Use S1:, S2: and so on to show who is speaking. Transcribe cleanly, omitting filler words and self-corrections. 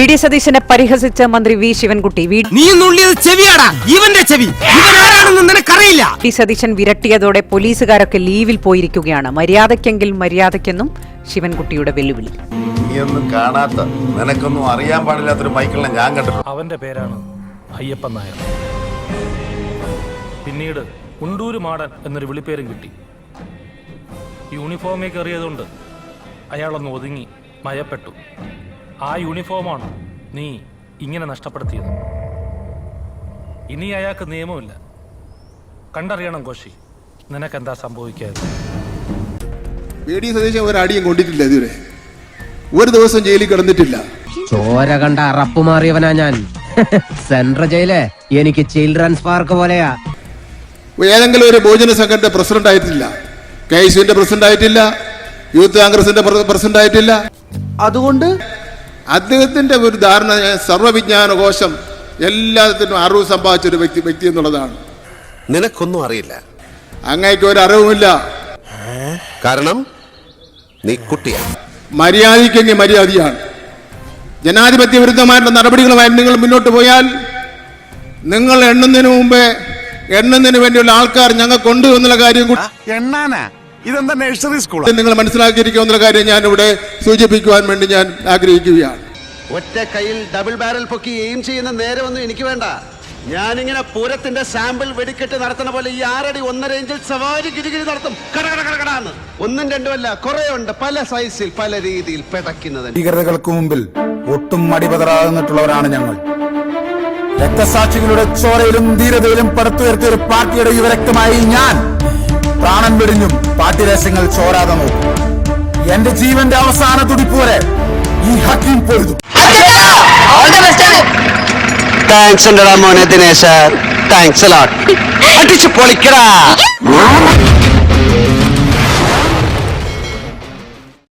S1: VD. സതീശനെ പരിഹസിച്ച മന്ത്രി V. Sivankutty. V. Satheesan വിരട്ടിയതോടെ പോലീസുകാരൊക്കെ ലീവിൽ പോയിരിക്കുകയാണ്. മര്യാദയ്ക്കെങ്കിൽ മര്യാദയ്ക്കെന്നും ശിവൻകുട്ടിയുടെ വെല്ലുവിളി.
S2: നീയൊന്നും കാണാത്ത, നിനക്കൊന്നും അറിയാൻ പാടില്ലാത്തൊരു മൈക്കിളിനെ ഞാൻ കണ്ടിട്ടുണ്ട്.
S3: അവന്റെ പേരാണ് അയ്യപ്പൻ നായർ. പിന്നീട് ഉണ്ടൂര് മാടൻ എന്നൊരു വിളിപ്പേരും കിട്ടി. യൂണിഫോമേ കയറിയതുകൊണ്ട് അയാളൊന്ന് ഒതുങ്ങി മയപ്പെട്ടു. ആ യൂണിഫോമാണ് നീ ഇങ്ങനെ നഷ്ടപ്പെടുത്തിയത്. ഇനി അയാൾക്ക് നിയമമില്ല. കണ്ടറിയണം കോശി, നിനക്കെന്താ സംഭവിക്കാതെ.
S4: വി.ഡി. സതീശൻ ഒരടിയും കൊണ്ടിട്ടില്ല ഇതുവരെ. ഒരു ദിവസം ജയിലിൽ കിടന്നിട്ടില്ല.
S5: ചോര കണ്ട അറപ്പ് മാറിയവനാ ഞാൻ. സെൻട്രൽ ജയില് എനിക്ക് ചിൽഡ്രൻസ് പാർക്ക് പോലെയാ.
S4: ഏതെങ്കിലും ഒരു ഭോജന സംഘത്തിന്റെ പ്രസിഡന്റ് ആയിട്ടില്ല, KSUവിന്റെ പ്രസിഡന്റ് ആയിട്ടില്ല, യൂത്ത് കോൺഗ്രസിന്റെ പ്രസിഡന്റ് ആയിട്ടില്ല. അതുകൊണ്ട് അദ്ദേഹത്തിന്റെ ഒരു ധാരണ സർവ്വവിജ്ഞാന കോശം എല്ലാത്തിനും അറിവ് സമ്പാദിച്ചൊരു വ്യക്തി എന്നുള്ളതാണ്.
S2: നിനക്കൊന്നും അറിയില്ല.
S4: അങ്ങേക്ക് ഒരു അറിവുമില്ല.
S2: കാരണം നീ കുട്ടിയാണ്.
S4: മര്യാദയ്ക്കെങ്കിൽ മര്യാദയാണ്. ജനാധിപത്യ വിരുദ്ധമായിട്ടുള്ള നടപടികളുമായി നിങ്ങൾ മുന്നോട്ട് പോയാൽ നിങ്ങൾ എണ്ണുന്നതിന് മുമ്പേ എണ്ണുന്നതിന് വേണ്ടിയുള്ള ആൾക്കാർ ഞങ്ങൾക്കുണ്ട് എന്നുള്ള കാര്യം
S2: ഇതെന്താ നഴ്സറി സ്കൂൾ
S4: നിങ്ങൾ മനസ്സിലാക്കിയിരിക്കുക എന്നുള്ള കാര്യം ഞാൻ ഇവിടെ സൂചിപ്പിക്കുവാൻ വേണ്ടി ഞാൻ ആഗ്രഹിക്കുകയാണ്.
S6: ഒറ്റ കയ്യിൽ ഡബിൾ ബാരൽ പൊക്കി എയിം ചെയ്യുന്ന നേരമൊന്നും എനിക്ക് വേണ്ട. ഞാനിങ്ങനെ പൂരത്തിന്റെ സാമ്പിൾ വെടിക്കെട്ട് നടത്തുന്ന പോലെ ഈ 6 അടി 1.5 ഇഞ്ചിൽ സവാരി ഗിരിഗിരി നടത്തും. കടകടകടകടാന്ന് ഒന്നും രണ്ടുമല്ല, കുറെ ഉണ്ട്, പല സൈസിൽ പല രീതിയിൽ പെടയ്ക്കുന്നത്.
S7: ഭീകരതകൾക്ക് മുമ്പിൽ ഒട്ടും മടിപതറാകുന്നിട്ടുള്ളവരാണ് ഞങ്ങൾ. രക്തസാക്ഷികളുടെ ചോരയിലും ധീരതയിലും പടുത്തുയർത്തിയ ഒരു പാർട്ടിയുടെ യുവരക്തമായി ഞാൻ പ്രാണൻ വെടിഞ്ഞും പാർട്ടി രഹസ്യങ്ങൾ ചോരാതെ നോക്കും. എന്റെ ജീവന്റെ അവസാന തുടിപ്പോരെ ഈ ഹക്കീം പൊഴുതും.
S6: താങ്ക്സ് മോനെ ദിനേശ, താങ്ക്സ് അടിച്ചു പൊളിക്കടാ.